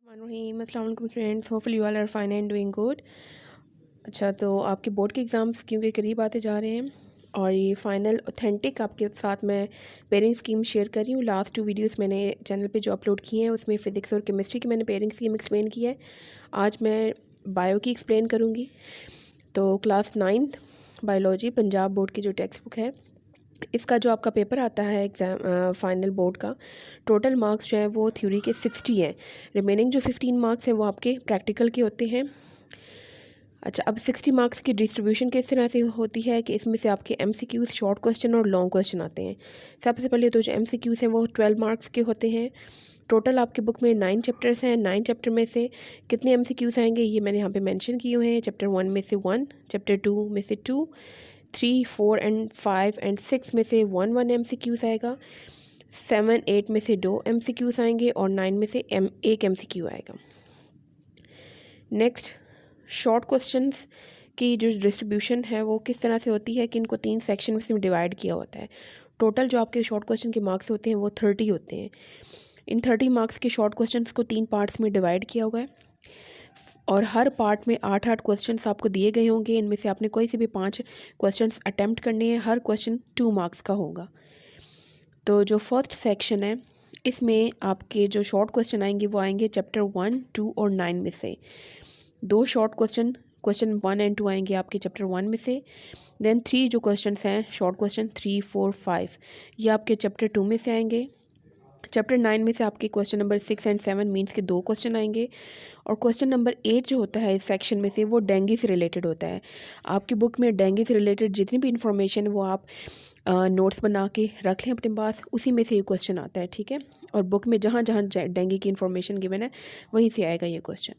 अस्सलाम वालेकुम friends, hopefully you all are fine and doing good. अच्छा, तो आपके बोर्ड के एग्ज़ाम्स क्योंकि करीब आते जा रहे हैं और ये फ़ाइनल ऑथेंटिक आपके साथ मैं पेयरिंग स्कीम शेयर कर रही हूँ। लास्ट 2 वीडियोस मैंने चैनल पे जो अपलोड किए हैं उसमें फ़िज़िक्स और केमिस्ट्री की मैंने पेयरिंग स्कीम एक्सप्लेन की है। आज मैं बायो की एक्सप्लेन करूँगी। तो class 9th biology Punjab board की जो टेक्स्ट बुक है, इसका जो आपका पेपर आता है एग्ज़ाम फाइनल बोर्ड का, टोटल मार्क्स जो है वो थ्योरी के 60 हैं। रिमेनिंग जो 15 मार्क्स हैं वो आपके प्रैक्टिकल के होते हैं। अच्छा, अब 60 मार्क्स की डिस्ट्रीब्यूशन किस तरह से होती है कि इसमें से आपके एमसीक्यूज़, शॉर्ट क्वेश्चन और लॉन्ग क्वेश्चन आते हैं। सबसे पहले तो जो एमसीक्यूज़ हैं वो 12 मार्क्स के होते हैं। टोटल आपकी बुक में 9 चैप्टर्स हैं। 9 चैप्टर में से कितने एमसीक्यूज़ आएंगे ये मैंने यहाँ पे मेंशन किए हुए हैं। चैप्टर 1 में से 1, चैप्टर 2 में से 2, 3, 4 एंड 5 एंड 6 में से 1 एमसीक्यूज़ आएगा। 7, 8 में से 2 एमसीक्यूज़ आएंगे और 9 में से एक एमसीक्यू आएगा। नेक्स्ट, शॉर्ट क्वेश्चंस की जो डिस्ट्रीब्यूशन है वो किस तरह से होती है कि इनको 3 सेक्शन में डिवाइड किया होता है। टोटल जो आपके शॉर्ट क्वेश्चन के मार्क्स होते हैं वो 30 होते हैं। इन 30 मार्क्स के शॉर्ट क्वेश्चंस को 3 पार्ट्स में डिवाइड किया हुआ है और हर पार्ट में 8-8 क्वेश्चंस आपको दिए गए होंगे। इनमें से आपने कोई से भी 5 क्वेश्चंस अटैम्प्ट करने हैं। हर क्वेश्चन 2 मार्क्स का होगा। तो जो फर्स्ट सेक्शन है इसमें आपके जो शॉर्ट क्वेश्चन आएंगे वो आएंगे चैप्टर 1, 2 और 9 में से। 2 शॉर्ट क्वेश्चन 1 एंड 2 आएंगे आपके चैप्टर 1 में से। देन 3 जो क्वेश्चंस हैं शॉर्ट क्वेश्चन 3, 4, 5 ये आपके चैप्टर 2 में से आएंगे। चैप्टर 9 में से आपके क्वेश्चन नंबर 6 एंड 7 मीन्स के 2 क्वेश्चन आएंगे और क्वेश्चन नंबर 8 जो होता है इस सेक्शन में से वो डेंगू से रिलेटेड होता है। आपकी बुक में डेंगू से रिलेटेड जितनी भी इंफॉर्मेशन है वो आप नोट्स बना के रख लें अपने पास, उसी में से ये क्वेश्चन आता है, ठीक है। और बुक में जहाँ जहाँ डेंगू की इंफॉर्मेशन गिवन है वहीं से आएगा ये क्वेश्चन।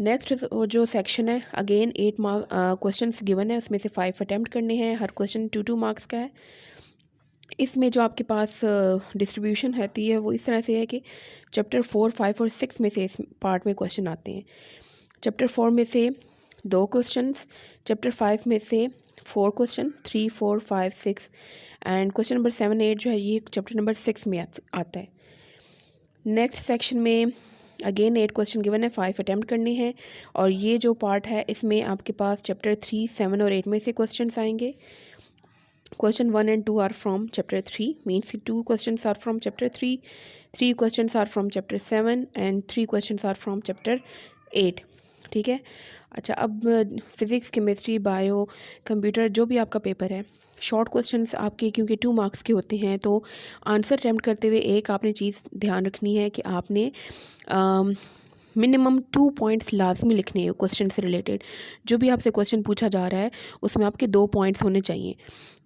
नेक्स्ट जो सेक्शन है अगेन 8 मार्क क्वेश्चंस गिवन है, उसमें से 5 अटैम्प्ट करने हैं। हर क्वेश्चन 2-2 मार्क्स का है। इसमें जो आपके पास डिस्ट्रीब्यूशन रहती है वो इस तरह से है कि चैप्टर 4, 5 और 6 में से इस पार्ट में क्वेश्चन आते हैं। चैप्टर 4 में से 2 क्वेश्चंस, चैप्टर 5 में से 4 क्वेश्चन, 3, 4, 5, 6 एंड क्वेश्चन नंबर 7, 8 जो है ये चैप्टर नंबर 6 में आता है। नेक्स्ट सेक्शन में अगेन 8 क्वेश्चन गिवन है, 5 अटैम्प्ट करने हैं और ये जो पार्ट है इसमें आपके पास चैप्टर 3, 7 और 8 में से क्वेश्चंस आएंगे। Question 1 and 2 are from chapter 3, means 2 questions are from chapter 3, 3 questions are from chapter 7 and 3 questions are from chapter 8, ठीक है। अच्छा, अब फिज़िक्स, केमिस्ट्री, बायो, कंप्यूटर जो भी आपका पेपर है, शॉर्ट क्वेश्चंस आपके क्योंकि 2 मार्क्स के होते हैं तो आंसर अटैम्प्ट करते हुए एक आपने चीज़ ध्यान रखनी है कि आपने मिनिमम 2 पॉइंट्स लाजमी लिखने हैं क्वेश्चन से रिलेटेड। जो भी आपसे क्वेश्चन पूछा जा रहा है उसमें आपके 2 पॉइंट्स होने चाहिए।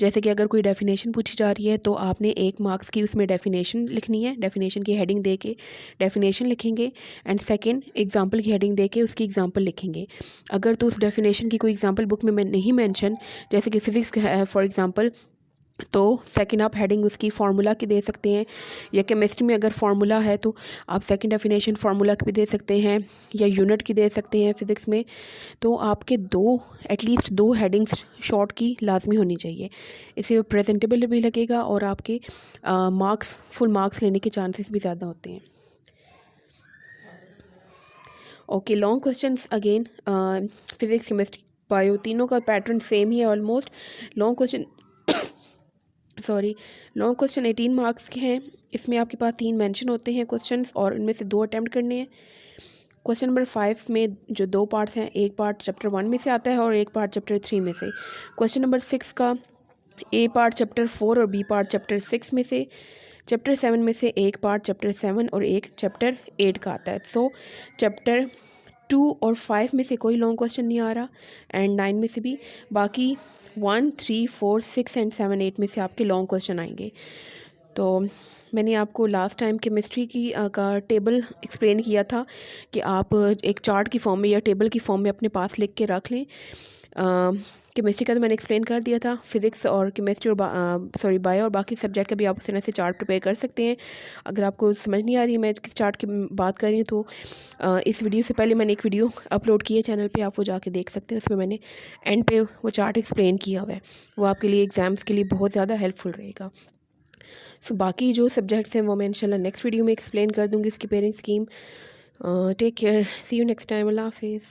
जैसे कि अगर कोई डेफिनेशन पूछी जा रही है तो आपने 1 मार्क्स की उसमें डेफिनेशन लिखनी है, डेफिनेशन की हेडिंग दे के डेफिनेशन लिखेंगे एंड सेकंड एग्जांपल की हेडिंग दे के उसकी एग्जांपल लिखेंगे। अगर तो उस डेफिनेशन की कोई एग्जांपल बुक में नहीं मेंशन, जैसे कि फिज़िक्स का है फॉर एग्जांपल, तो सेकंड आप हेडिंग उसकी फार्मूला की दे सकते हैं, या केमिस्ट्री में अगर फार्मूला है तो आप सेकंड डेफिनेशन फार्मूला की भी दे सकते हैं या यूनिट की दे सकते हैं फिज़िक्स में। तो आपके एटलीस्ट 2 हेडिंग्स शॉर्ट की लाजमी होनी चाहिए। इससे प्रेजेंटेबल भी लगेगा और आपके फुल मार्क्स लेने के चांसेस भी ज़्यादा होते हैं। Okay, long questions again physics, chemistry, bio तीनों का पैटर्न सेम ही है almost. Long question long question 18 marks के हैं। इसमें आपके पास 3 मेंशन होते हैं क्वेश्चंस और इनमें से 2 अटैम्प्ट करने हैं। क्वेश्चन नंबर 5 में जो 2 पार्ट्स हैं, एक पार्ट चैप्टर 1 में से आता है और एक पार्ट चैप्टर 3 में से। क्वेश्चन नंबर 6 का ए पार्ट चैप्टर 4 और बी पार्ट चैप्टर 6 में से। चैप्टर 7 में से एक पार्ट चैप्टर 7 और एक चैप्टर 8 का आता है। सो चैप्टर 2 और 5 में से कोई लॉन्ग क्वेश्चन नहीं आ रहा एंड 9 में से भी। बाकी 1, 3, 4, 6 एंड 7, 8 में से आपके लॉन्ग क्वेश्चन आएंगे। तो मैंने आपको लास्ट टाइम केमिस्ट्री की का टेबल एक्सप्लेन किया था कि आप एक चार्ट की फॉर्म में या टेबल की फॉर्म में अपने पास लिख के रख लें। केमिस्ट्री का तो मैंने एक्सप्लेन कर दिया था। फिज़िक्स और केमिस्ट्री और बायो और बाकी सब्जेक्ट का भी आप उस तरह से चार्ट प्रिपेयर कर सकते हैं। अगर आपको समझ नहीं आ रही मैं किस चार्ट की बात कर रही हूँ तो इस वीडियो से पहले मैंने एक वीडियो अपलोड की है चैनल पे, आप वो जाके देख सकते हैं। उसमें मैंने एंड पे वो चार्ट एक्सप्लेन किया हुआ है, वो आपके लिए एग्ज़ाम्स के लिए बहुत ज़्यादा हेल्पफुल रहेगा। सो बाकी जो सब्जेक्ट्स हैं वो मैं इंशाल्लाह नेक्स्ट वीडियो में एक्सप्लेन कर दूँगी इसकी pairing scheme. Take care, see you next time, अल्लाह हाफिज़।